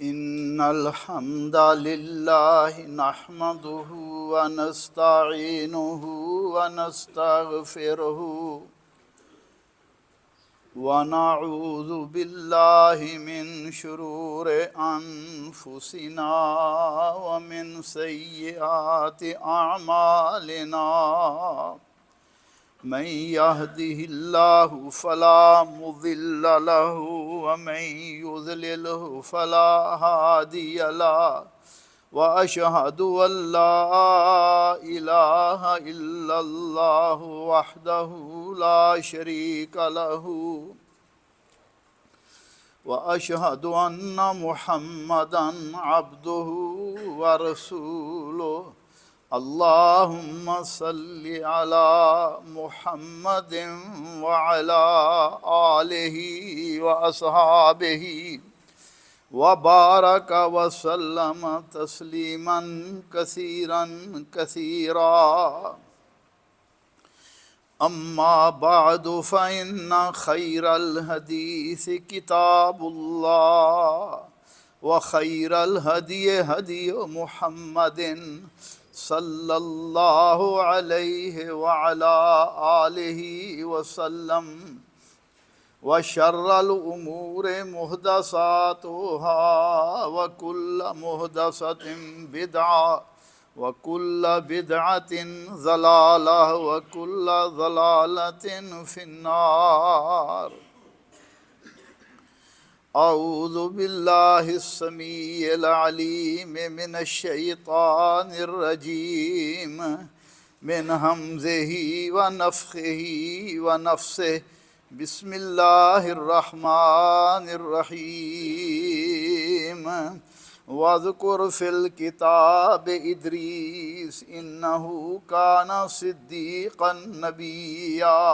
إن الحمد لله نحمده ونستعينه ونستغفره ونعوذ بالله من شرور أنفسنا ومن سيئات أعمالنا من يهده الله فلا مضل له ومن يضلله فلا هادي له وأشهد أن لا إله إلا الله وحده لا شريك له وأشهد أن محمدًا عبده ورسوله اللهم صل على محمد وعلى آله وأصحابه وبارك وسلم تسليما كثيرا أما بعد فإن خير الحديث كتاب الله وخير الهدي هدي محمد صلى الله عليه وعلى آله وسلم وشر الأمور محدثاتها وكل محدثة بدعة وكل بدعة ضلالة وكل ضلالة في النار أعوذ بالله السميع العليم من الشيطان الرجيم من همزه ونفخه ونفسه بسم الله الرحمن الرحيم واذكر في الكتاب إدريس إنه كان صديقا نبيا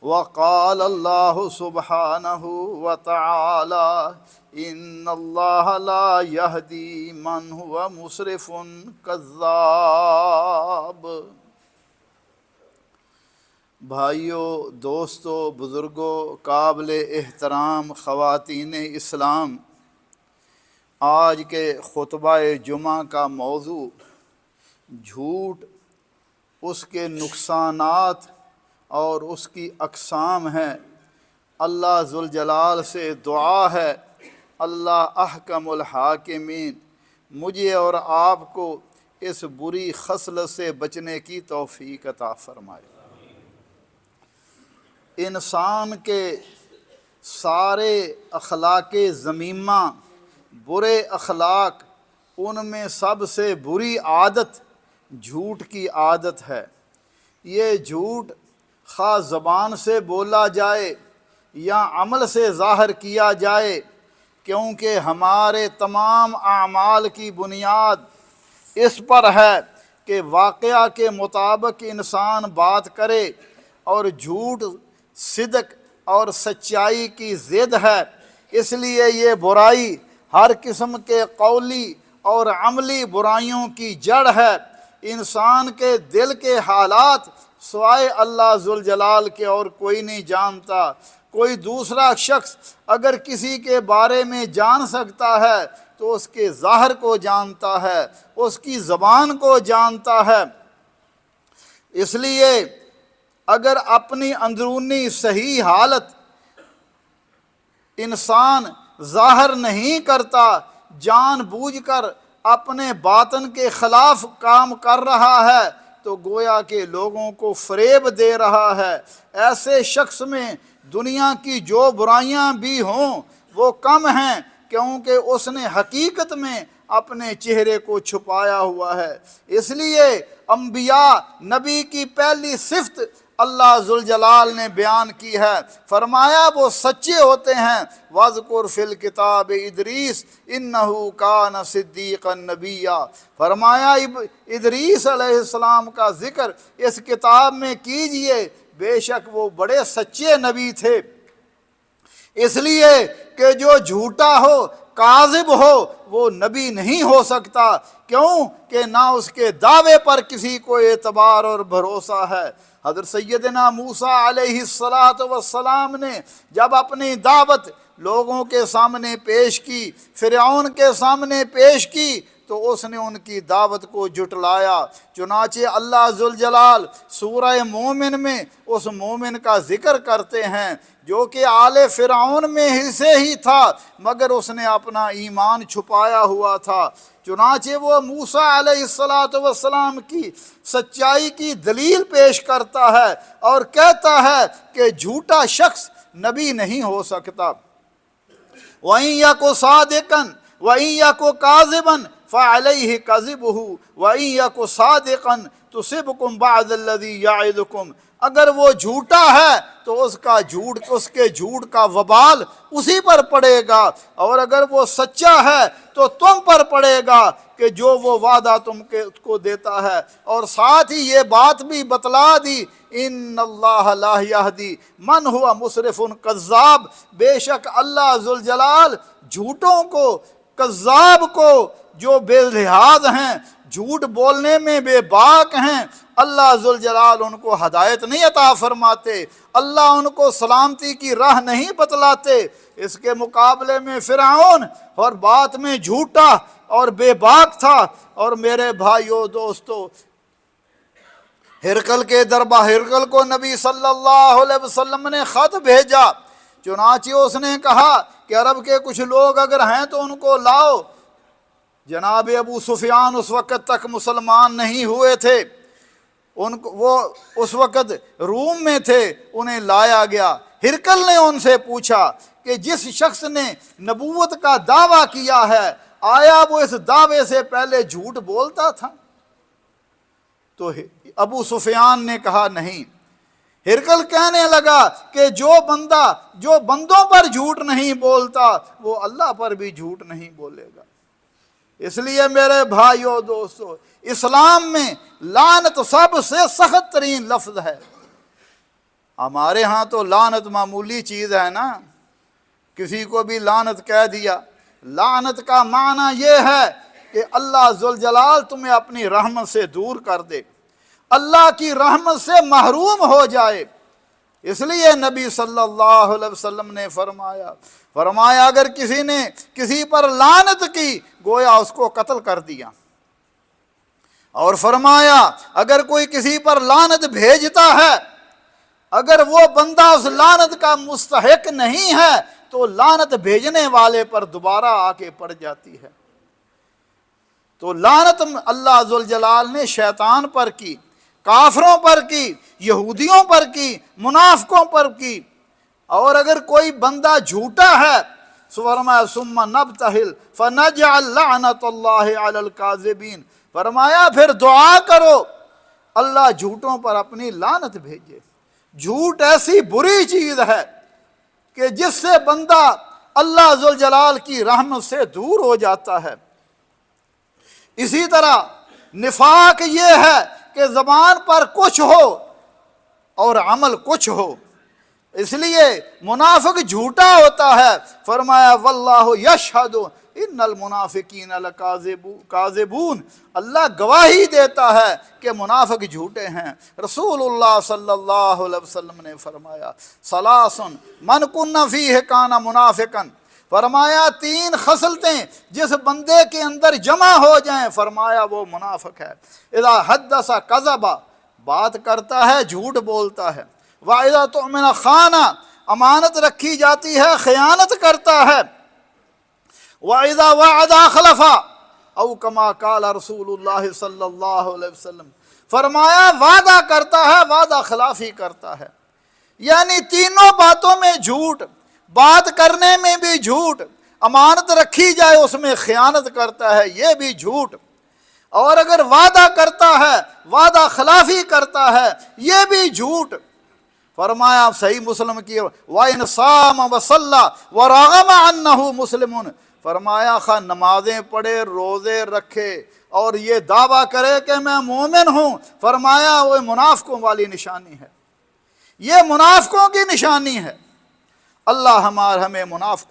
وقال الله سبحانه وتعالى إن الله لا يهدي من هو مسرف كذاب۔ بھائیو، دوستو، بزرگو، قابل احترام خواتین اسلام، آج کے خطبہ جمعہ کا موضوع جھوٹ، اس کے نقصانات اور اس کی اقسام ہے۔ اللہ ذوالجلال سے دعا ہے اللہ احکم الحاکمین مجھے اور آپ کو اس بری خصلت سے بچنے کی توفیق عطا فرمائے۔ انسان کے سارے اخلاق ذمیمہ، برے اخلاق، ان میں سب سے بری عادت جھوٹ کی عادت ہے۔ یہ جھوٹ خواہ زبان سے بولا جائے یا عمل سے ظاہر کیا جائے، کیونکہ ہمارے تمام اعمال کی بنیاد اس پر ہے کہ واقعہ کے مطابق انسان بات کرے، اور جھوٹ صدق اور سچائی کی ضد ہے۔ اس لیے یہ برائی ہر قسم کے قولی اور عملی برائیوں کی جڑ ہے۔ انسان کے دل کے حالات سوائے اللہ ذوالجلال کے اور کوئی نہیں جانتا۔ کوئی دوسرا شخص اگر کسی کے بارے میں جان سکتا ہے تو اس کے ظاہر کو جانتا ہے، اس کی زبان کو جانتا ہے۔ اس لیے اگر اپنی اندرونی صحیح حالت انسان ظاہر نہیں کرتا، جان بوجھ کر اپنے باطن کے خلاف کام کر رہا ہے، تو گویا کہ لوگوں کو فریب دے رہا ہے۔ ایسے شخص میں دنیا کی جو برائیاں بھی ہوں وہ کم ہیں، کیونکہ اس نے حقیقت میں اپنے چہرے کو چھپایا ہوا ہے۔ اس لیے انبیاء نبی کی پہلی صفت اللہ ذوالجلال نے بیان کی ہے، فرمایا وہ سچے ہوتے ہیں۔ وَاذْكُرْ فِي الْكِتَابِ إِدْرِيسَ إِنَّهُ كَانَ صِدِّيقًا نَبِيًّا، فرمایا ادریس علیہ السلام کا ذکر اس کتاب میں کیجئے، بے شک وہ بڑے سچے نبی تھے۔ اس لیے کہ جو جھوٹا ہو، کاذب ہو، وہ نبی نہیں ہو سکتا۔ کیوں کہ نہ اس کے دعوے پر کسی کو اعتبار اور بھروسہ ہے۔ حضرت سیدنا موسیٰ علیہ السلام نے جب اپنی دعوت لوگوں کے سامنے پیش کی، فرعون کے سامنے پیش کی، تو اس نے ان کی دعوت کو جھٹلایا۔ چنانچہ اللہ ذوالجلال سورہ مومن میں اس مومن کا ذکر کرتے ہیں جو کہ آل فرعون میں حصے ہی تھا، مگر اس نے اپنا ایمان چھپایا ہوا تھا۔ چنانچہ وہ موسیٰ علیہ السلام کی سچائی کی دلیل پیش کرتا ہے اور کہتا ہے کہ جھوٹا شخص نبی نہیں ہو سکتا۔ وَإِن يَكُ صَادِقًا وَإِن يَكُ كَاذِبًا فَعَلَيْهِ كَذِبُهُ وَإِن يَكُ صَادِقًا تُصِبْكُم بَعْضَ الَّذِي يَعِدُكُم، اگر وہ جھوٹا ہے تو اس کے جھوٹ کا وبال اسی پر پڑے گا، اور اگر وہ سچا ہے تو تم پر پڑے گا کہ جو وہ وعدہ تم کو دیتا ہے۔ اور ساتھ ہی یہ بات بھی بتلا دی، ان اللہ لا یہدی من ہوا مسرف کذاب، بے شک اللہ ذوالجلال جھوٹوں کو، کذاب کو، جو بے لحاظ ہیں، جھوٹ بولنے میں بے باک ہیں، اللہ ذوالجلال ان کو ہدایت نہیں عطا فرماتے، اللہ ان کو سلامتی کی راہ نہیں بتلاتے۔ اس کے مقابلے میں فرعون اور بات میں جھوٹا اور بے باک تھا۔ اور میرے بھائیو دوستو، ہرقل کو نبی صلی اللہ علیہ وسلم نے خط بھیجا، چنانچہ اس نے کہا کہ عرب کے کچھ لوگ اگر ہیں تو ان کو لاؤ۔ جناب ابو سفیان اس وقت تک مسلمان نہیں ہوئے تھے، وہ اس وقت روم میں تھے، انہیں لایا گیا۔ ہرقل نے ان سے پوچھا کہ جس شخص نے نبوت کا دعویٰ کیا ہے، آیا وہ اس دعوے سے پہلے جھوٹ بولتا تھا؟ تو ابو سفیان نے کہا نہیں۔ ہرقل کہنے لگا کہ جو بندوں پر جھوٹ نہیں بولتا وہ اللہ پر بھی جھوٹ نہیں بولے گا۔ اس لیے میرے بھائیو دوستو، اسلام میں لعنت سب سے سخت ترین لفظ ہے۔ ہمارے ہاں تو لعنت معمولی چیز ہے نا، کسی کو بھی لعنت کہہ دیا۔ لعنت کا معنی یہ ہے کہ اللہ ذوالجلال تمہیں اپنی رحمت سے دور کر دے، اللہ کی رحمت سے محروم ہو جائے۔ اس لیے نبی صلی اللہ علیہ وسلم نے فرمایا اگر کسی نے کسی پر لعنت کی گویا اس کو قتل کر دیا، اور فرمایا اگر کوئی کسی پر لعنت بھیجتا ہے، اگر وہ بندہ اس لعنت کا مستحق نہیں ہے تو لعنت بھیجنے والے پر دوبارہ آ کے پڑ جاتی ہے۔ تو لعنت اللہ ذوالجلال نے شیطان پر کی، کافروں پر کی، یہودیوں پر کی، منافقوں پر کی۔ اور اگر کوئی بندہ جھوٹا ہے، فرمایا ثم نبتہل فنجعل لعنت اللہ علی الکاذبین، فرمایا پھر دعا کرو اللہ جھوٹوں پر اپنی لعنت بھیجے۔ جھوٹ ایسی بری چیز ہے کہ جس سے بندہ اللہ ذوالجلال کی رحمت سے دور ہو جاتا ہے۔ اسی طرح نفاق یہ ہے کہ زبان پر کچھ ہو اور عمل کچھ ہو، اس لیے منافق جھوٹا ہوتا ہے۔ فرمایا واللہ یشہد ان المنافقین لکاذبون، اللہ گواہی دیتا ہے کہ منافق جھوٹے ہیں۔ رسول اللہ صلی اللہ علیہ وسلم نے فرمایا ثلاث من کن فیہ کان منافقا، فرمایا 3 خصلتیں جس بندے کے اندر جمع ہو جائیں فرمایا وہ منافق ہے۔ اذا حدث کذب، بات کرتا ہے جھوٹ بولتا ہے۔ وَإِذَا تُؤْمِنَ خَانَ، امانت رکھی جاتی ہے خیانت کرتا ہے۔ وَإِذَا وَعَدَ أَخْلَفَ، او کما قال رسول اللہ صلی اللہ علیہ وسلم، فرمایا وعدہ کرتا ہے وعدہ خلافی کرتا ہے۔ یعنی تینوں باتوں میں جھوٹ، بات کرنے میں بھی جھوٹ، امانت رکھی جائے اس میں خیانت کرتا ہے، یہ بھی جھوٹ، اور اگر وعدہ کرتا ہے وعدہ خلافی کرتا ہے، یہ بھی جھوٹ۔ فرمایا صحیح مسلم کی وَإِنْ صَامَ وَصَلَّى وَرَغَمَ عَنَّهُ مُسْلِمٌ، فرمایا خواہ نمازیں پڑھے، روزے رکھے اور یہ دعویٰ کرے کہ میں مومن ہوں، فرمایا وہ منافقوں والی نشانی ہے، یہ منافقوں کی نشانی ہے۔ اللہ ہمیں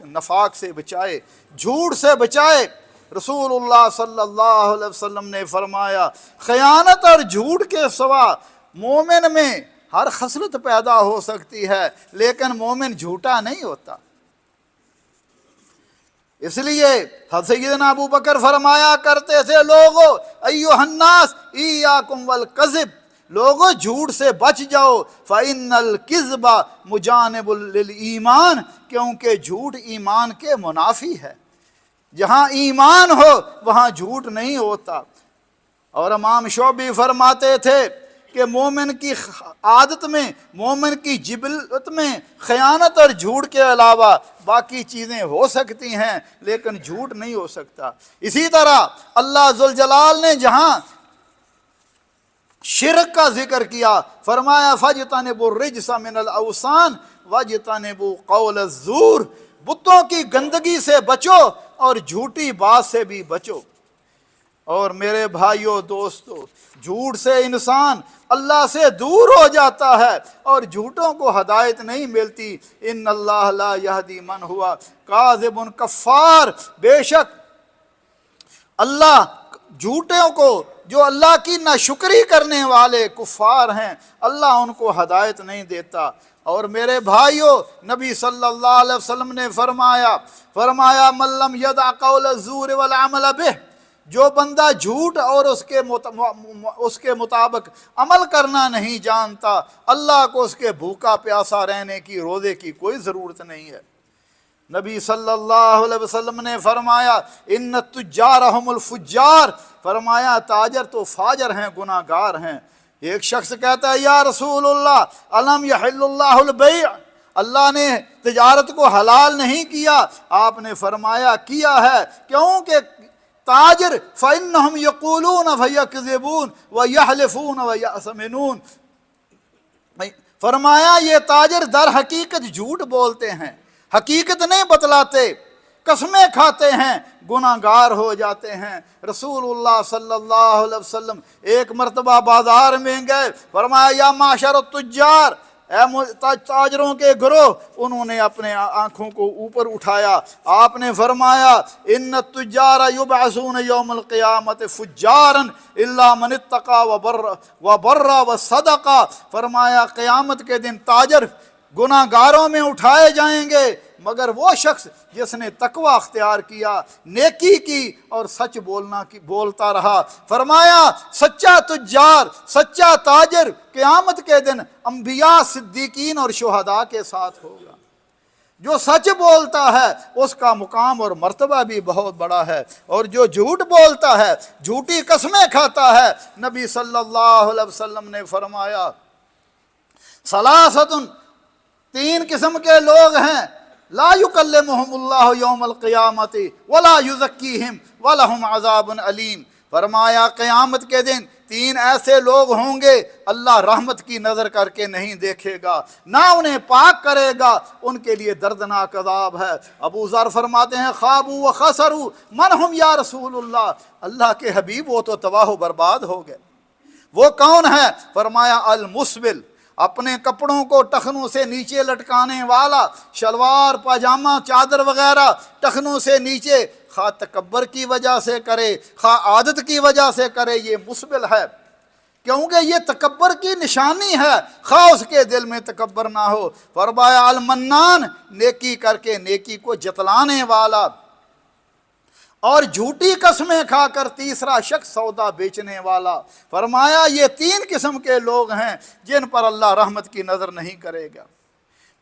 نفاق سے بچائے، جھوٹ سے بچائے۔ رسول اللہ صلی اللہ علیہ وسلم نے فرمایا خیانت اور جھوٹ کے سوا مومن میں ہر خصلت پیدا ہو سکتی ہے لیکن مومن جھوٹا نہیں ہوتا۔ اس لیے سیدنا ابو بکر فرمایا کرتے تھے، لوگو ایھا الناس ایاکم والکذب، لوگو جھوٹ سے بچ جاؤ، فإن الکذب مجانب للایمان، کیونکہ جھوٹ ایمان کے منافی ہے۔ جہاں ایمان ہو وہاں جھوٹ نہیں ہوتا۔ اور امام شعبی فرماتے تھے کہ مومن کی عادت میں، مومن کی جبلت میں خیانت اور جھوٹ کے علاوہ باقی چیزیں ہو سکتی ہیں لیکن جھوٹ نہیں ہو سکتا۔ اسی طرح اللہ ذوالجلال نے جہاں شرک کا ذکر کیا فرمایا فَاجْتَنِبُوا الرِّجْسَ مِنَ الْأَوْثَانِ وَاجْتَنِبُوا قَوْلَ الزُّورِ، بتوں کی گندگی سے بچو اور جھوٹی بات سے بھی بچو۔ اور میرے بھائیوں دوستو، جھوٹ سے انسان اللہ سے دور ہو جاتا ہے اور جھوٹوں کو ہدایت نہیں ملتی۔ ان اللہ لا یہدی من ہوا کاذب کفار، بے شک اللہ جھوٹوں کو، جو اللہ کی ناشکری کرنے والے کفار ہیں، اللہ ان کو ہدایت نہیں دیتا۔ اور میرے بھائیوں، نبی صلی اللہ علیہ وسلم نے فرمایا من لم یدع قول الزور والعمل بہ، جو بندہ جھوٹ اور اس کے مطابق عمل کرنا نہیں جانتا، اللہ کو اس کے بھوکا پیاسا رہنے کی، روزے کی کوئی ضرورت نہیں ہے۔ نبی صلی اللہ علیہ وسلم نے فرمایا ان التجار هم الفجار، فرمایا تاجر تو فاجر ہیں، گناہ گار ہیں۔ ایک شخص کہتا ہے یا رسول اللہ الم یحل اللہ البیع، اللہ نے تجارت کو حلال نہیں کیا؟ آپ نے فرمایا کیا ہے، کیونکہ تاجر فإنهم یقولون فیکذبون ویحلفون ویأثمنون، فرمایا یہ تاجر در حقیقت جھوٹ بولتے ہیں، حقیقت نہیں بتلاتے، قسمیں کھاتے ہیں، گناہ گار ہو جاتے ہیں۔ رسول اللہ صلی اللہ علیہ وسلم ایک مرتبہ بازار میں گئے، فرمایا یا معشر التجار، اے تاجروں کے گروہ، انہوں نے اپنے آنکھوں کو اوپر اٹھایا۔ آپ نے فرمایا ان التجار یبعثون یوم القیامت فجارا الا من اتقى وبر وصدق، فرمایا قیامت کے دن تاجر گناہ گاروں میں اٹھائے جائیں گے مگر وہ شخص جس نے تقوی اختیار کیا، نیکی کی اور سچ بولتا رہا۔ فرمایا سچا تجار، سچا تاجر قیامت کے دن انبیاء، صدیقین اور شہداء کے ساتھ ہوگا۔ جو سچ بولتا ہے اس کا مقام اور مرتبہ بھی بہت بڑا ہے، اور جو جھوٹ بولتا ہے، جھوٹی قسمیں کھاتا ہے، نبی صلی اللہ علیہ وسلم نے فرمایا ثلاثۃ، تین قسم کے لوگ ہیں، لا یکلمہم اللہ یوم القیامت ولا یزکیہم ولہم عذاب علیم، فرمایا قیامت کے دن تین ایسے لوگ ہوں گے اللہ رحمت کی نظر کر کے نہیں دیکھے گا، نہ انہیں پاک کرے گا، ان کے لیے دردناک عذاب ہے۔ ابو ذر فرماتے ہیں خابوا وخسروا من ہم یا رسول اللہ، اللہ کے حبیب وہ تو تباہ و برباد ہو گئے۔ وہ کون ہے؟ فرمایا المسبل، اپنے کپڑوں کو ٹخنوں سے نیچے لٹکانے والا، شلوار پاجامہ چادر وغیرہ ٹخنوں سے نیچے، خواہ تکبر کی وجہ سے کرے خواہ عادت کی وجہ سے کرے، یہ مسبل ہے، کیونکہ یہ تکبر کی نشانی ہے، خواہ اس کے دل میں تکبر نہ ہو۔ فرمایا المنان، نیکی کر کے نیکی کو جتلانے والا، اور جھوٹی قسمیں کھا کر تیسرا شخص سودا بیچنے والا۔ فرمایا یہ تین قسم کے لوگ ہیں جن پر اللہ رحمت کی نظر نہیں کرے گا۔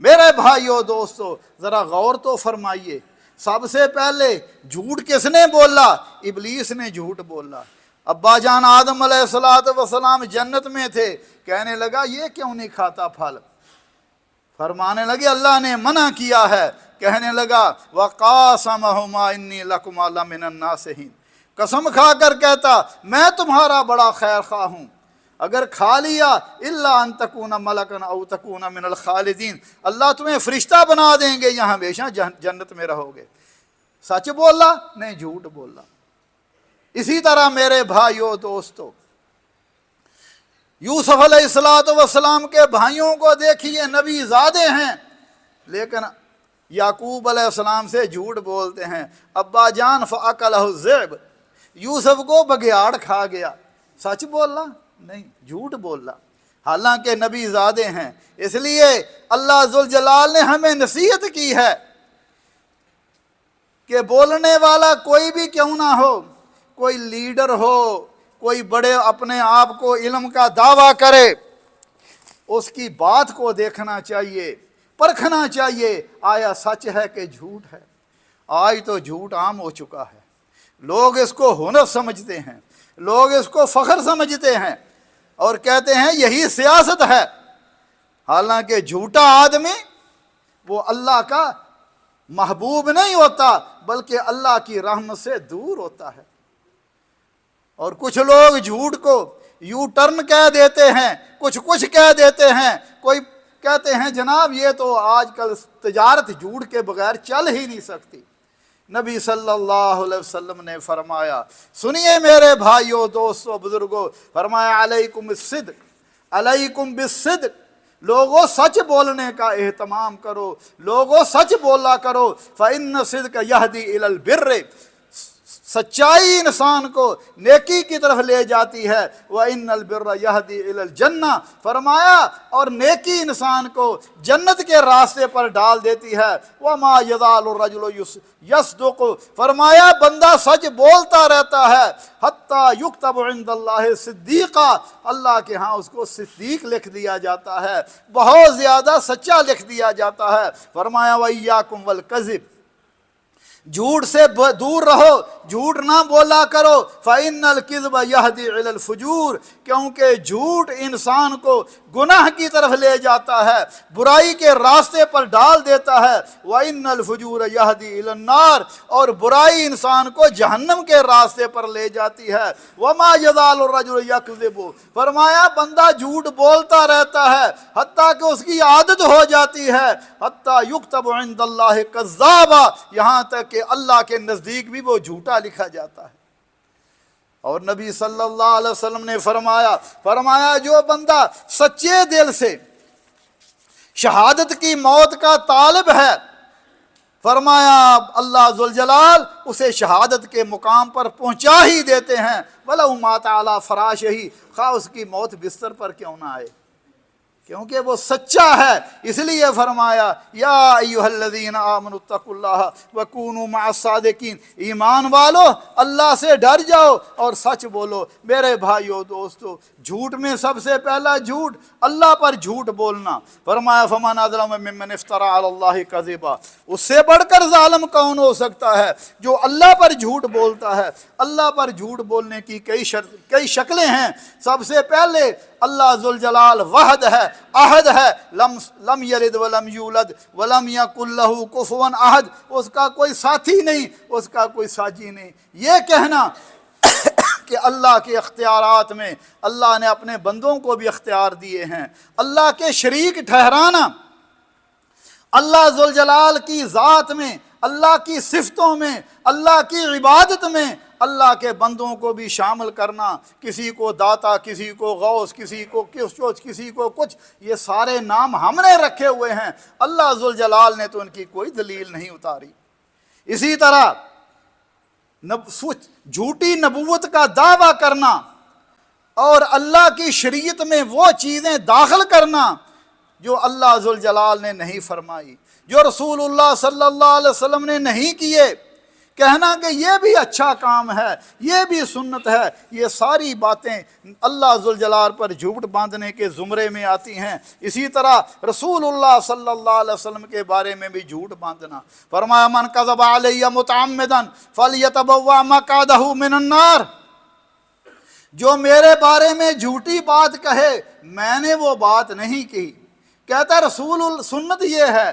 میرے بھائیو دوستو، ذرا غور تو فرمائیے، سب سے پہلے جھوٹ کس نے بولا؟ ابلیس نے جھوٹ بولا۔ ابا جان آدم علیہ السلام جنت میں تھے، کہنے لگا یہ کیوں نہیں کھاتا پھل؟ فرمانے لگے اللہ نے منع کیا ہے، کہنے لگا وَقَاسَمَهُمَا إِنِّي لَكُمَا لَمِنَ النَّاصِحِينَ، قسم کھا کر کہتا میں تمہارا بڑا خیر خواہ ہوں، اگر کھا لیا إِلَّا أَن تَكُونَ مَلَكًا أَوْ تَكُونَ مِنَ الْخَالِدِينَ، اللہ تمہیں فرشتہ بنا دیں گے، یہاں ہمیشہ جنت میں رہو گے۔ سچ بولا؟ نہیں، جھوٹ بولا۔ اسی طرح میرے بھائیو دوستو، یوسف علیہ السلام کے بھائیوں کو دیکھیے، نبی زادے ہیں لیکن یعقوب علیہ السلام سے جھوٹ بولتے ہیں۔ ابا جان فَأَكَلَهُ الذِّئْبُ، یوسف کو بگیاڑ کھا گیا، سچ بولا؟ نہیں، جھوٹ بولا۔ حالانکہ نبی زادے ہیں۔ اس لیے اللہ ذوالجلال نے ہمیں نصیحت کی ہے کہ بولنے والا کوئی بھی کیوں نہ ہو، کوئی لیڈر ہو، کوئی بڑے اپنے آپ کو علم کا دعویٰ کرے، اس کی بات کو دیکھنا چاہیے، پرکھنا چاہیے آیا سچ ہے کہ جھوٹ ہے۔ آج تو جھوٹ عام ہو چکا ہے، لوگ اس کو ہنر سمجھتے ہیں، لوگ اس کو فخر سمجھتے ہیں اور کہتے ہیں یہی سیاست ہے۔ حالانکہ جھوٹا آدمی وہ اللہ کا محبوب نہیں ہوتا بلکہ اللہ کی رحمت سے دور ہوتا ہے۔ اور کچھ لوگ جھوٹ کو یو ٹرن کہہ دیتے ہیں، کچھ کہہ دیتے ہیں، کوئی کہتے ہیں جناب یہ تو آج کل تجارت جھوٹ کے بغیر چل ہی نہیں سکتی۔ نبی صلی اللہ علیہ وسلم نے فرمایا، سنیے میرے بھائیوں، دوستوں، بزرگوں، فرمایا علیکم الصدق، علیکم بالصدق، لوگوں سچ بولنے کا اہتمام کرو، لوگوں سچ بولا کرو، فإن الصدق یہدی الی البر، سچائی انسان کو نیکی کی طرف لے جاتی ہے، وَإِنَّ الْبِرَّ يَهْدِي إِلَى الْجَنَّةِ، فرمایا اور نیکی انسان کو جنت کے راستے پر ڈال دیتی ہے۔ وَمَا يَزَالُ الرَّجُلُ يَصْدُقُ، فرمایا بندہ سچ بولتا رہتا ہے حَتَّى يُكْتَبُ عِندَ اللَّهِ صِدِّيقًا، اللہ کے ہاں اس کو صدیق لکھ دیا جاتا ہے، بہت زیادہ سچا لکھ دیا جاتا ہے۔ فرمایا وَإِيَّاكُمْ وَالْكَذِبَ، جھوٹ سے دور رہو، جھوٹ نہ بولا کرو، فَإِنَّ الْكِذْبَ يَهْدِي إِلَى الْفُجُورِ، کیونکہ جھوٹ انسان کو گناہ کی طرف لے جاتا ہے، برائی کے راستے پر ڈال دیتا ہے، وَإِنَّ الْفُجُورَ يَهْدِي إِلَى النَّارِ، اور برائی انسان کو جہنم کے راستے پر لے جاتی ہے۔ وَمَا يَزَالُ الرَّجُلُ يَكْذِبُ، فرمایا بندہ جھوٹ بولتا رہتا ہے حتیٰ کہ اس کی عادت ہو جاتی ہے، حتیٰ يُكْتَبُ عِندَ اللَّهِ كَذَّابًا، یہاں تک کہ اللہ کے نزدیک بھی وہ جھوٹا لکھا جاتا ہے۔ اور نبی صلی اللہ علیہ وسلم نے فرمایا جو بندہ سچے دل سے شہادت کی موت کا طالب ہے، فرمایا اللہ ذوالجلال اسے شہادت کے مقام پر پہنچا ہی دیتے ہیں، وَلَوْ مَاتَ عَلَىٰ فَرَاشِهِ، خواہ اس کی موت بستر پر کیوں نہ آئے، کیونکہ وہ سچا ہے۔ اس لیے فرمایا یا ایھا الذین آمنوا اتقوا اللہ وکونوا مع الصادقین، ایمان والو اللہ سے ڈر جاؤ اور سچ بولو۔ میرے بھائیو دوستو، جھوٹ میں سب سے پہلا جھوٹ اللہ پر جھوٹ بولنا۔ فرمایا فمن اظلم ممن افترى علی اللہ کذبا، اس سے بڑھ کر ظالم کون ہو سکتا ہے جو اللہ پر جھوٹ بولتا ہے۔ اللہ پر جھوٹ بولنے کی کئی شکلیں ہیں۔ سب سے پہلے اللہ ذوالجلال وحد ہے، احد ہے، لم یلد ولم یولد ولم یکن لہ کفوا احد، اس کا کوئی ساتھی نہیں، اس کا کوئی ساجی نہیں۔ یہ کہنا کہ اللہ کے اختیارات میں اللہ نے اپنے بندوں کو بھی اختیار دیے ہیں، اللہ کے شریک ٹھہرانا، اللہ ذوالجلال کی ذات میں، اللہ کی صفتوں میں، اللہ کی عبادت میں اللہ کے بندوں کو بھی شامل کرنا، کسی کو داتا، کسی کو غوث، کسی کو کسی کو کچھ، یہ سارے نام ہم نے رکھے ہوئے ہیں، اللہ ذوالجلال نے تو ان کی کوئی دلیل نہیں اتاری۔ اسی طرح جھوٹی نبوت کا دعویٰ کرنا اور اللہ کی شریعت میں وہ چیزیں داخل کرنا جو اللہ ذوالجلال نے نہیں فرمائی، جو رسول اللہ صلی اللہ علیہ وسلم نے نہیں کیے، کہنا کہ یہ بھی اچھا کام ہے، یہ بھی سنت ہے، یہ ساری باتیں اللہ ذوالجلال پر جھوٹ باندھنے کے زمرے میں آتی ہیں۔ اسی طرح رسول اللہ صلی اللہ علیہ وسلم کے بارے میں بھی جھوٹ باندھنا۔ فرمایا من کذب علی متعمدا فلیتبوأ مقعدہ من النار، جو میرے بارے میں جھوٹی بات کہے میں نے وہ بات نہیں کی، کہتا رسول سنت یہ ہے،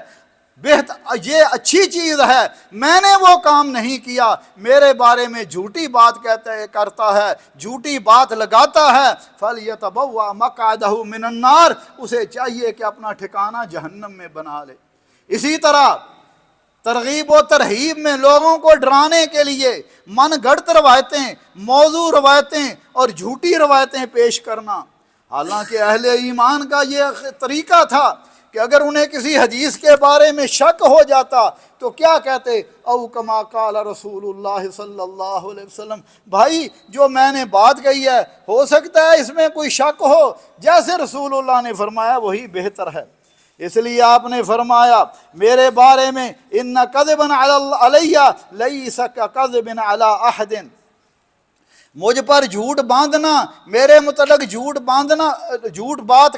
یہ اچھی چیز ہے، میں نے وہ کام نہیں کیا، میرے بارے میں جھوٹی بات کرتا ہے، جھوٹی بات لگاتا ہے، فَلْيَتَبَوَّأْ مَقْعَدَهُ مِنَ النَّارِ، اسے چاہیے کہ اپنا ٹھکانہ جہنم میں بنا لے۔ اسی طرح ترغیب و ترہیب میں لوگوں کو ڈرانے کے لیے من گھڑت روایتیں، موضوع روایتیں اور جھوٹی روایتیں پیش کرنا، حالانکہ اہل ایمان کا یہ طریقہ تھا کہ اگر انہیں کسی حدیث کے بارے میں شک ہو جاتا تو کیا کہتے؟ او کما قال رسول اللہ صلی اللہ علیہ وسلم، بھائی جو میں نے بات کہی ہے ہو سکتا ہے اس میں کوئی شک ہو، جیسے رسول اللہ نے فرمایا وہی بہتر ہے۔ اس لیے آپ نے فرمایا میرے بارے میں ان کذبا علی لیس کذب علی احد، مجھ پر جھوٹ باندھنا، میرے متعلق جھوٹ باندھنا، جھوٹ بات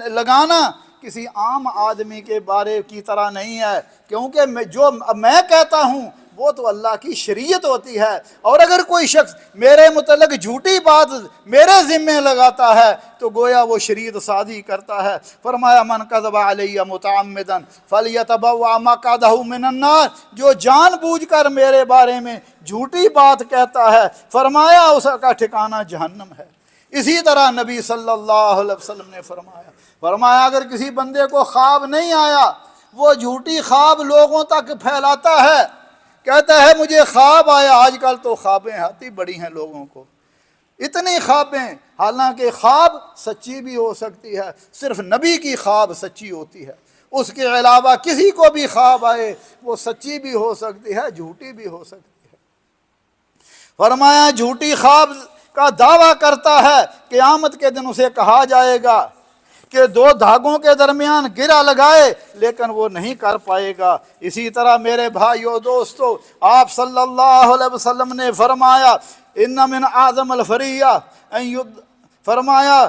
لگانا کسی عام آدمی کے بارے کی طرح نہیں ہے، کیونکہ جو میں کہتا ہوں وہ تو اللہ کی شریعت ہوتی ہے، اور اگر کوئی شخص میرے متعلق جھوٹی بات میرے ذمے لگاتا ہے تو گویا وہ شریعت سازی کرتا ہے۔ فرمایا من کذب علی متعمدا فلیتبوأ مقعدہ من النار، جو جان بوجھ کر میرے بارے میں جھوٹی بات کہتا ہے فرمایا اس کا ٹھکانہ جہنم ہے۔ اسی طرح نبی صلی اللہ علیہ وسلم نے فرمایا اگر کسی بندے کو خواب نہیں آیا، وہ جھوٹی خواب لوگوں تک پھیلاتا ہے، کہتا ہے مجھے خواب آیا۔ آج کل تو خوابیں آتی بڑی ہیں لوگوں کو، اتنی خوابیں، حالانکہ خواب سچی بھی ہو سکتی ہے، صرف نبی کی خواب سچی ہوتی ہے، اس کے علاوہ کسی کو بھی خواب آئے وہ سچی بھی ہو سکتی ہے، جھوٹی بھی ہو سکتی ہے۔ فرمایا جھوٹی خواب کا دعویٰ کرتا ہے، قیامت کے دن اسے کہا جائے گا کہ دو دھاگوں کے درمیان گرہ لگائے، لیکن وہ نہیں کر پائے گا۔ اسی طرح میرے بھائیو دوستو، آپ صلی اللہ علیہ وسلم نے فرمایا ان من اعظم الفریہ، فرمایا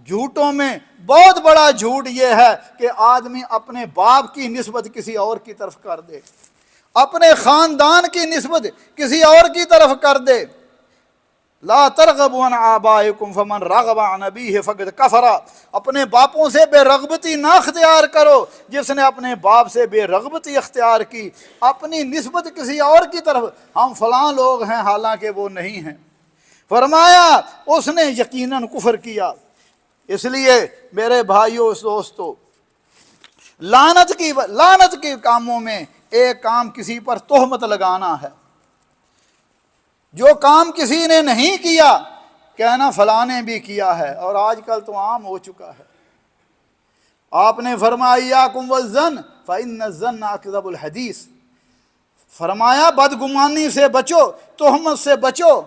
جھوٹوں میں بہت بڑا جھوٹ یہ ہے کہ آدمی اپنے باپ کی نسبت کسی اور کی طرف کر دے، اپنے خاندان کی نسبت کسی اور کی طرف کر دے۔ لا ترغبوا عن آبائکم فمن رغب عن ابیہ فقد کفر، اپنے باپوں سے بے رغبتی نہ اختیار کرو، جس نے اپنے باپ سے بے رغبتی اختیار کی، اپنی نسبت کسی اور کی طرف، ہم فلاں لوگ ہیں حالانکہ وہ نہیں ہیں، فرمایا اس نے یقیناً کفر کیا۔ اس لیے میرے بھائیو دوستو، لعنت کے کاموں میں ایک کام کسی پر تہمت لگانا ہے، جو کام کسی نے نہیں کیا کہنا فلاں نے بھی کیا ہے، اور آج کل تو عام ہو چکا ہے۔ آپ نے فرمایا ایاکم والظن فإن الظن اکذب الحدیث، فرمایا بدگمانی سے بچو، تہمت سے بچو،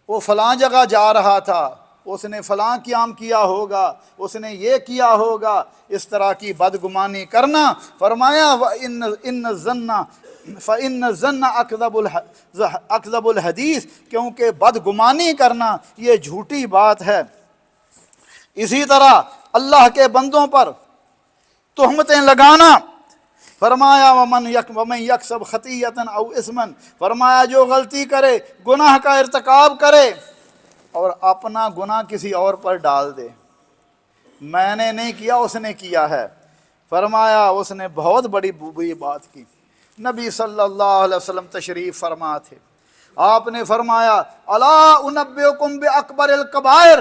وہ فلاں جگہ جا رہا تھا، اس نے فلاں قیام کیا ہوگا، اس نے یہ کیا ہوگا، اس طرح کی بدگمانی کرنا۔ فرمایا ان الظن فإن الظن اکذب الحدیث، کیونکہ بدگمانی کرنا یہ جھوٹی بات ہے۔ اسی طرح اللہ کے بندوں پر تہمتیں لگانا، فرمایا ومن یکسب خطیۃ او اثما، فرمایا جو غلطی کرے، گناہ کا ارتکاب کرے اور اپنا گناہ کسی اور پر ڈال دے، میں نے نہیں کیا اس نے کیا ہے، فرمایا اس نے بہت بڑی بری بات کی۔ نبی صلی اللہ علیہ وسلم تشریف فرما تھے، آپ نے فرمایا الا انبئکم باکبر الکبائر،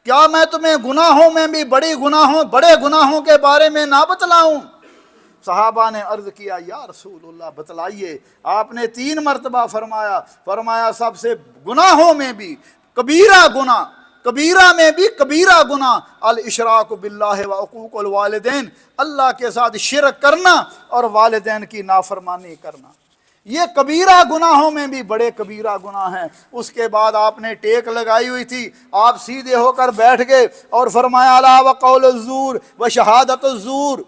کیا میں تمہیں گناہوں میں بھی بڑے گناہوں کے بارے میں نہ بتلاؤں؟ صحابہ نے عرض کیا یا رسول اللہ بتلائیے۔ آپ نے 3 مرتبہ فرمایا سب سے گناہوں میں بھی کبیرہ گناہ، کبیرہ میں بھی کبیرہ گناہ الاشراک باللہ و عقوق الوالدین، اللہ کے ساتھ شرک کرنا اور والدین کی نافرمانی کرنا، یہ کبیرہ گناہوں میں بھی بڑے کبیرہ گناہ ہیں۔ اس کے بعد آپ نے ٹیک لگائی ہوئی تھی، آپ سیدھے ہو کر بیٹھ گئے اور فرمایا الا وقول الزور و شہادت الزور،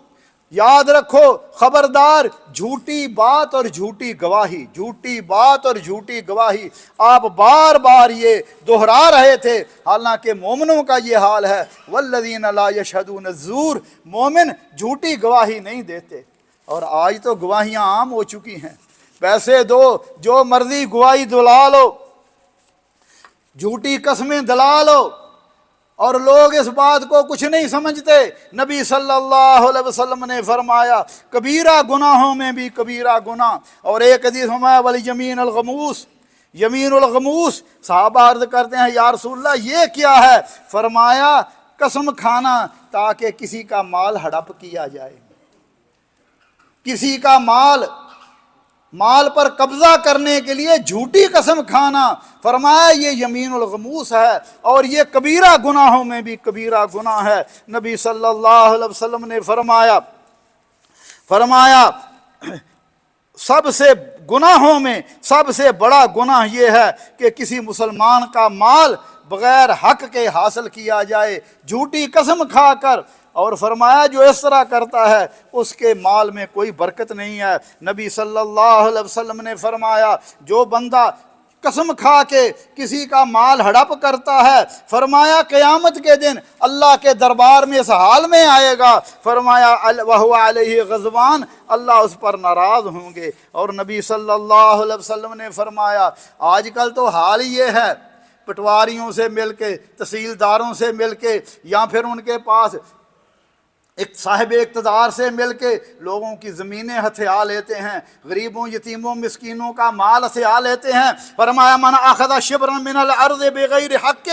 یاد رکھو خبردار جھوٹی بات اور جھوٹی گواہی، جھوٹی بات اور جھوٹی گواہی، آپ بار بار یہ دہرا رہے تھے، حالانکہ مومنوں کا یہ حال ہے والذین لا یشہدون الزور، مومن جھوٹی گواہی نہیں دیتے۔ اور آج تو گواہیاں عام ہو چکی ہیں، پیسے دو جو مرضی گواہی دلا لو، جھوٹی قسمیں دلا لو، اور لوگ اس بات کو کچھ نہیں سمجھتے۔ نبی صلی اللہ علیہ وسلم نے فرمایا کبیرہ گناہوں میں بھی کبیرہ گناہ، اور ایک حدیث فرمایا والیمین الغموس، یمین الغموس، صحابہ عرض کرتے ہیں یا رسول اللہ یہ کیا ہے؟ فرمایا قسم کھانا تاکہ کسی کا مال ہڑپ کیا جائے، کسی کا مال مال پر قبضہ کرنے کے لیے جھوٹی قسم کھانا، فرمایا یہ یمین الغموس ہے، اور یہ کبیرہ گناہوں میں بھی کبیرہ گناہ ہے۔ نبی صلی اللہ علیہ وسلم نے فرمایا سب سے گناہوں میں سب سے بڑا گناہ یہ ہے کہ کسی مسلمان کا مال بغیر حق کے حاصل کیا جائے، جھوٹی قسم کھا کر، اور فرمایا جو اس طرح کرتا ہے اس کے مال میں کوئی برکت نہیں ہے۔ نبی صلی اللہ علیہ وسلم نے فرمایا جو بندہ قسم کھا کے کسی کا مال ہڑپ کرتا ہے، فرمایا قیامت کے دن اللہ کے دربار میں اس حال میں آئے گا، فرمایا وَهُوَ عَلَيْهِ غضبان، اللہ اس پر ناراض ہوں گے۔ اور نبی صلی اللہ علیہ وسلم نے فرمایا آج کل تو حال یہ ہے، پٹواریوں سے مل کے، تحصیلداروں سے مل کے، یا پھر ان کے پاس ایک صاحب اقتدار سے مل کے لوگوں کی زمینیں ہتھیا لیتے ہیں، غریبوں، یتیموں، مسکینوں کا مال ہتھیا لیتے ہیں۔ فرمایا من اخذ شبرا من الارض بغیر حق،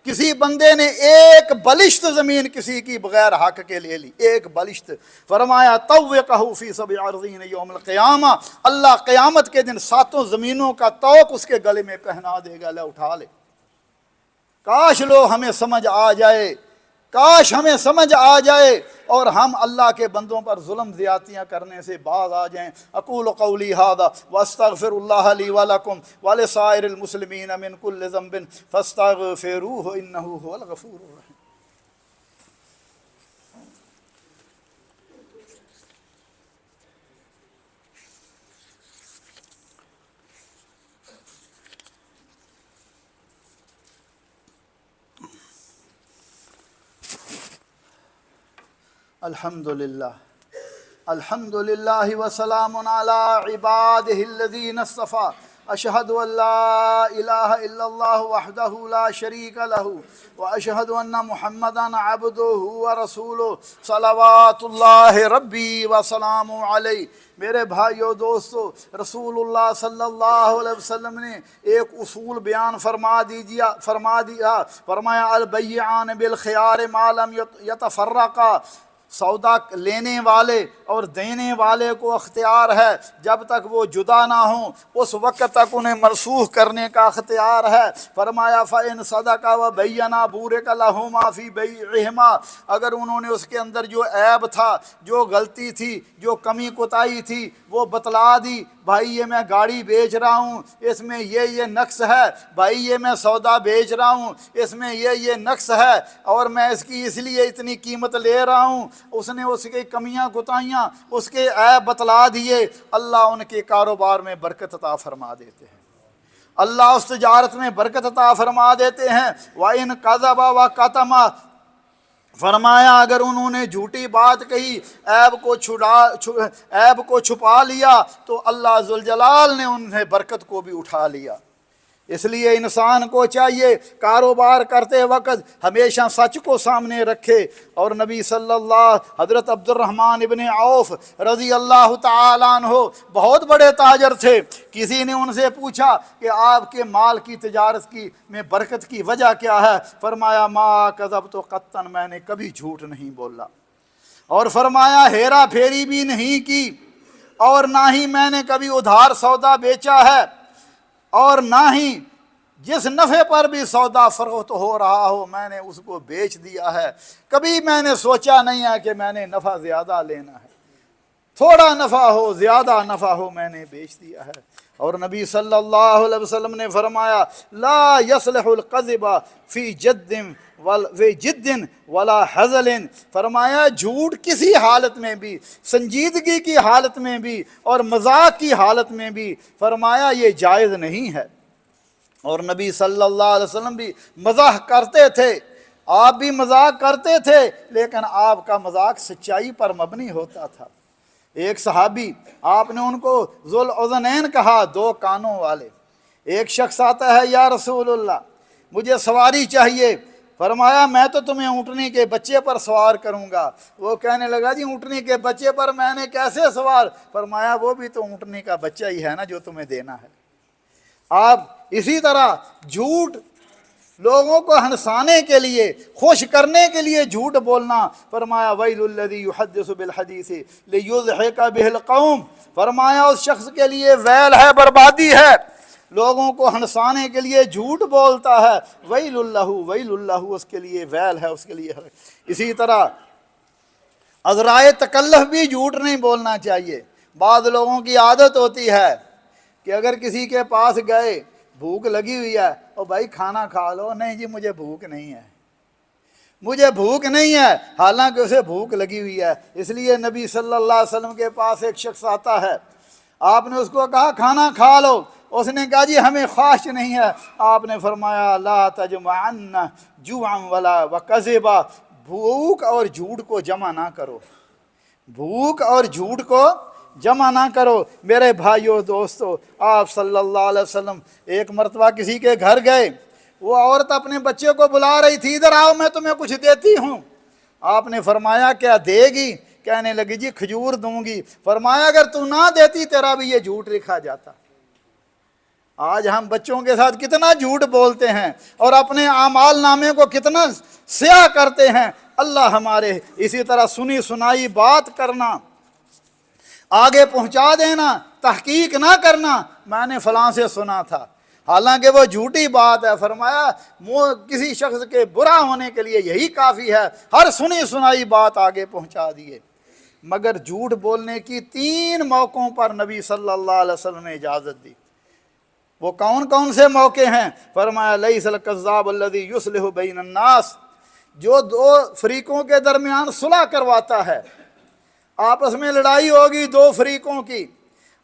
کسی بندے نے ایک بلشت زمین کسی کی بغیر حق کے لے لی، ایک بلشت، فرمایا طوقہ فی سبع ارضین یوم القیامہ، اللہ قیامت کے دن 7 زمینوں کا طوق اس کے گلے میں پہنا دے گا، لے اٹھا لے۔ کاش لو ہمیں سمجھ آ جائے، کاش ہمیں سمجھ آ جائے اور ہم اللہ کے بندوں پر ظلم زیادتیاں کرنے سے باز آ جائیں۔ اقول قولی ھذا واستغفر اللہ لی ولکم ولسائر المسلمین من کل ذنب فاستغفروہ انہ ھو الغفور الرحیم۔ الحمدللہ وسلام علی عبادہ الذین اصطفیٰ، اشہد ان لا الہ الا اللہ وحدہ لا شریک لہ واشہد ان محمدا عبدہ ورسولہ صلوات اللہ ربی وسلام علیہ۔ میرے بھائیو دوستو، رسول اللہ صلی اللہ علیہ وسلم نے ایک اصول بیان فرمایا البیعان بالخیار ما لم یتفرقا، سودا لینے والے اور دینے والے کو اختیار ہے جب تک وہ جدا نہ ہوں، اس وقت تک انہیں منسوخ کرنے کا اختیار ہے۔ فرمایا فَإِن صَدَقَا وَبَيَّنَا بُورِكَ لَهُمَا فِي بَيْعِهِمَا، اگر انہوں نے اس کے اندر جو عیب تھا، جو غلطی تھی، جو کمی کوتاہی تھی وہ بتلا دی، بھائی یہ میں گاڑی بیچ رہا ہوں اس میں یہ نقص ہے، بھائی یہ میں سودا بیچ رہا ہوں اس میں یہ نقص ہے، اور میں اس کی اس لیے اتنی قیمت لے رہا ہوں، اس نے اس کی کمیاں کوتاہیاں، اس کے عیب بتلا دیے، اللہ ان کے کاروبار میں برکت عطا فرما دیتے ہیں، اللہ اس تجارت میں برکت عطا فرما دیتے ہیں۔ وَإِن كَذَبَ وَكَتَمَ، فرمایا اگر انہوں نے جھوٹی بات کہی، عیب کو چھپا لیا، تو اللہ ذوالجلال نے انہیں برکت کو بھی اٹھا لیا۔ اس لیے انسان کو چاہیے کاروبار کرتے وقت ہمیشہ سچ کو سامنے رکھے۔ اور نبی صلی اللہ، حضرت عبد الرحمن ابن عوف رضی اللہ تعالیٰ عنہ بہت بڑے تاجر تھے، کسی نے ان سے پوچھا کہ آپ کے مال کی تجارت کی میں برکت کی وجہ کیا ہے؟ فرمایا ما کذبت قطا، میں نے کبھی جھوٹ نہیں بولا، اور فرمایا ہیرا پھیری بھی نہیں کی، اور نہ ہی میں نے کبھی ادھار سودا بیچا ہے، اور نہ ہی جس نفع پر بھی سودا فروخت ہو رہا ہو میں نے اس کو بیچ دیا ہے، کبھی میں نے سوچا نہیں ہے کہ میں نے نفع زیادہ لینا ہے، تھوڑا نفع ہو زیادہ نفع ہو میں نے بیچ دیا ہے۔ اور نبی صلی اللہ علیہ وسلم نے فرمایا لا يصلح القذب فی جد ولا حزل، فرمایا جھوٹ کسی حالت میں بھی، سنجیدگی کی حالت میں بھی اور مذاق کی حالت میں بھی، فرمایا یہ جائز نہیں ہے۔ اور نبی صلی اللہ علیہ وسلم بھی مزاح کرتے تھے، آپ بھی مذاق کرتے تھے، لیکن آپ کا مذاق سچائی پر مبنی ہوتا تھا۔ ایک صحابی، آپ نے ان کو ذوالعذنین کہا، 2 کانوں والے، ایک شخص آتا ہے یا رسول اللہ مجھے سواری چاہیے، فرمایا میں تو تمہیں اونٹنی کے بچے پر سوار کروں گا، وہ کہنے لگا جی اونٹنی کے بچے پر میں نے کیسے سوار؟ فرمایا وہ بھی تو اونٹنی کا بچہ ہی ہے نا جو تمہیں دینا ہے۔ آپ اسی طرح جھوٹ لوگوں کو ہنسانے کے لیے، خوش کرنے کے لیے جھوٹ بولنا، فرمایا ویل الذی یحدث بالحدیث لیضحک بہ القوم، فرمایا اس شخص کے لیے ویل ہے، بربادی ہے، لوگوں کو ہنسانے کے لیے جھوٹ بولتا ہے، ویل اللہ، اس کے لیے ویل ہے، اس کے لیے اسی طرح عذرائے تکلف بھی جھوٹ نہیں بولنا چاہیے۔ بعض لوگوں کی عادت ہوتی ہے کہ اگر کسی کے پاس گئے، بھوک لگی ہوئی ہے، او بھائی کھانا کھا لو، نہیں جی مجھے بھوک نہیں ہے، مجھے بھوک نہیں ہے، حالانکہ اسے بھوک لگی ہوئی ہے۔ اس لیے نبی صلی اللہ علیہ وسلم کے پاس ایک شخص آتا ہے، آپ نے اس کو کہا کھانا کھا لو، اس نے کہا جی ہمیں خواہش نہیں ہے۔ آپ نے فرمایا لا تجمعن جوعا ولا وکذبا، بھوک اور جھوٹ کو جمع نہ کرو، بھوک اور جھوٹ کو جمع نہ کرو۔ میرے بھائیو دوستو، آپ صلی اللہ علیہ وسلم ایک مرتبہ کسی کے گھر گئے، وہ عورت اپنے بچے کو بلا رہی تھی، ادھر آؤ میں تمہیں کچھ دیتی ہوں۔ آپ نے فرمایا کیا دے گی؟ کہنے لگی جی کھجور دوں گی۔ فرمایا اگر تو نہ دیتی تیرا بھی یہ جھوٹ لکھا جاتا۔ آج ہم بچوں کے ساتھ کتنا جھوٹ بولتے ہیں اور اپنے اعمال نامے کو کتنا سیاہ کرتے ہیں۔ اللہ ہمارے اسی طرح سنی سنائی بات کرنا، آگے پہنچا دینا، تحقیق نہ کرنا، میں نے فلاں سے سنا تھا، حالانکہ وہ جھوٹی بات ہے۔ فرمایا کسی شخص کے برا ہونے کے لیے یہی کافی ہے، ہر سنی سنائی بات آگے پہنچا دیے۔ مگر جھوٹ بولنے کی 3 موقعوں پر نبی صلی اللہ علیہ وسلم نے اجازت دی۔ وہ کون کون سے موقع ہیں؟ فرمایا لیس الکذاب الذی یصلح بین الناس، جو 2 فریقوں کے درمیان صلح کرواتا ہے، آپس میں لڑائی ہوگی 2 فریقوں کی،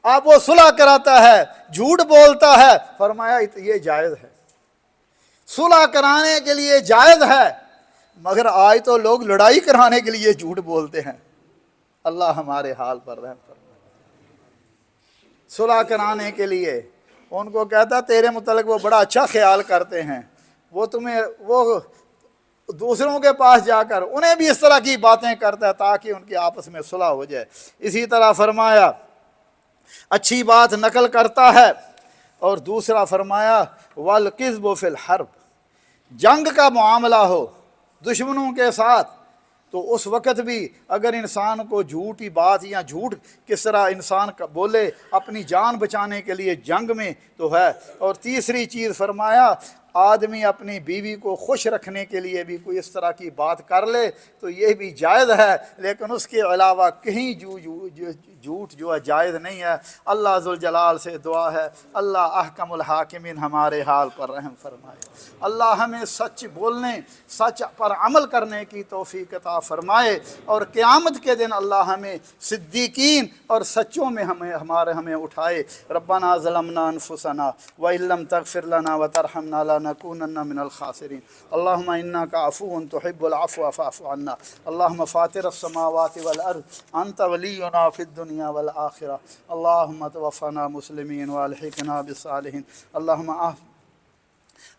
آپ وہ صلح کراتا ہے، جھوٹ بولتا ہے، فرمایا یہ جائز ہے، صلح کرانے کے لیے جائز ہے۔ مگر آج تو لوگ لڑائی کرانے کے لیے جھوٹ بولتے ہیں۔ اللہ ہمارے حال پر رحم فرمائے۔ صلح کرانے کے لیے ان کو کہتا تیرے متعلق وہ بڑا اچھا خیال کرتے ہیں، وہ دوسروں کے پاس جا کر انہیں بھی اس طرح کی باتیں کرتا ہے تاکہ ان کی آپس میں صلح ہو جائے۔ اسی طرح فرمایا اچھی بات نقل کرتا ہے، اور دوسرا فرمایا والکذب فی الحرب، جنگ کا معاملہ ہو دشمنوں کے ساتھ تو اس وقت بھی اگر انسان کو جھوٹی بات یا جھوٹ کس طرح انسان بولے اپنی جان بچانے کے لیے جنگ میں تو ہے۔ اور تیسری چیز فرمایا آدمی اپنی بیوی کو خوش رکھنے کے لیے بھی کوئی اس طرح کی بات کر لے تو یہ بھی جائز ہے، لیکن اس کے علاوہ کہیں جھوٹ جو ہے جائز نہیں ہے۔ اللہ ذوالجلال سے دعا ہے اللہ احکم الحاکمین ہمارے حال پر رحم فرمائے، اللہ ہمیں سچ بولنے، سچ پر عمل کرنے کی توفیق عطا فرمائے، اور قیامت کے دن اللہ ہمیں صدیقین اور سچوں میں ہمیں اٹھائے۔ ربنا ظلمنا انفسنا وإن لم تغفر لنا وترحمنا لنكونن من الخاسرين اللهم إنك عفو تحب العفو فاعف عنا اللهم فاطر السماوات والأرض أنت ولينا في الدنيا والآخرة اللهم توفنا مسلمين والحقنا بالصالحين اللهم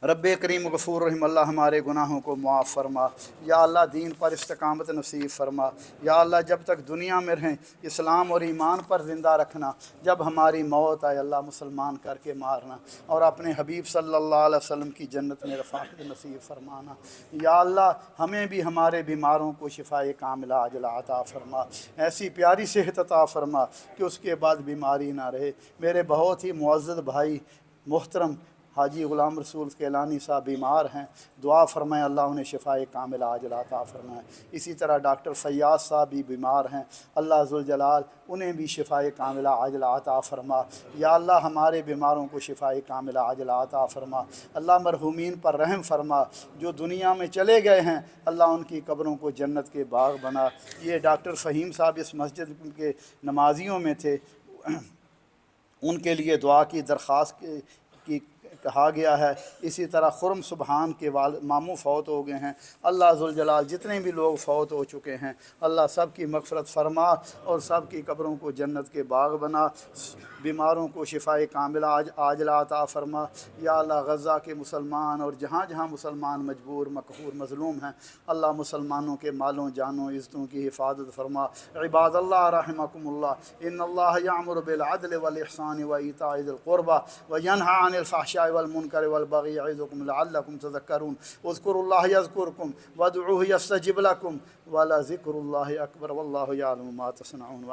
رب کریم غفور رحیم، اللہ ہمارے گناہوں کو معاف فرما، یا اللہ دین پر استقامت نصیب فرما، یا اللہ جب تک دنیا میں رہیں اسلام اور ایمان پر زندہ رکھنا، جب ہماری موت آئے اللہ مسلمان کر کے مارنا، اور اپنے حبیب صلی اللہ علیہ وسلم کی جنت میں رفاقت نصیب فرمانا۔ یا اللہ ہمیں بھی ہمارے بیماروں کو شفائے کاملہ عاجلہ عطا فرما، ایسی پیاری صحت عطا فرما کہ اس کے بعد بیماری نہ رہے۔ میرے بہت ہی معزز بھائی محترم حاجی غلام رسول کیلانی صاحب بیمار ہیں، دعا فرمائیں اللہ انہیں شفائے کاملہ عاجلہ عطا فرمائیں۔ اسی طرح ڈاکٹر فیاض صاحب بھی بیمار ہیں، اللہ ذوالجلال انہیں بھی شفائے کاملہ عاجلہ عطا فرما۔ یا اللہ ہمارے بیماروں کو شفائے کاملہ عاجلہ عطا فرما۔ اللہ مرحومین پر رحم فرما، جو دنیا میں چلے گئے ہیں اللہ ان کی قبروں کو جنت کے باغ بنا۔ یہ ڈاکٹر فہیم صاحب اس مسجد کے نمازیوں میں تھے، ان کے لیے دعا کی درخواست کی کہا گیا ہے۔ اسی طرح خرم سبحان کے ماموں فوت ہو گئے ہیں۔ اللہ ذوالجلال جتنے بھی لوگ فوت ہو چکے ہیں اللہ سب کی مغفرت فرما اور سب کی قبروں کو جنت کے باغ بنا، بیماروں کو شفائے کاملہ عاجلہ عطا فرما۔ یا اللہ غزہ کے مسلمان اور جہاں جہاں مسلمان مجبور مقہور مظلوم ہیں اللہ مسلمانوں کے مالوں جانوں عزتوں کی حفاظت فرما۔ عباد اللہ رحمکم اللہ ان اللہ یأمر بالعدل والإحسان وإیتاء ذی القربى وینہی عن الفحشاء والمنکر والبغی یعظکم لعلکم تذکرون اذکروا اللہ یذکرکم وادعوہ یستجب لکم ولذکر اللہ اکبر واللہ یعلم ما تصنعون۔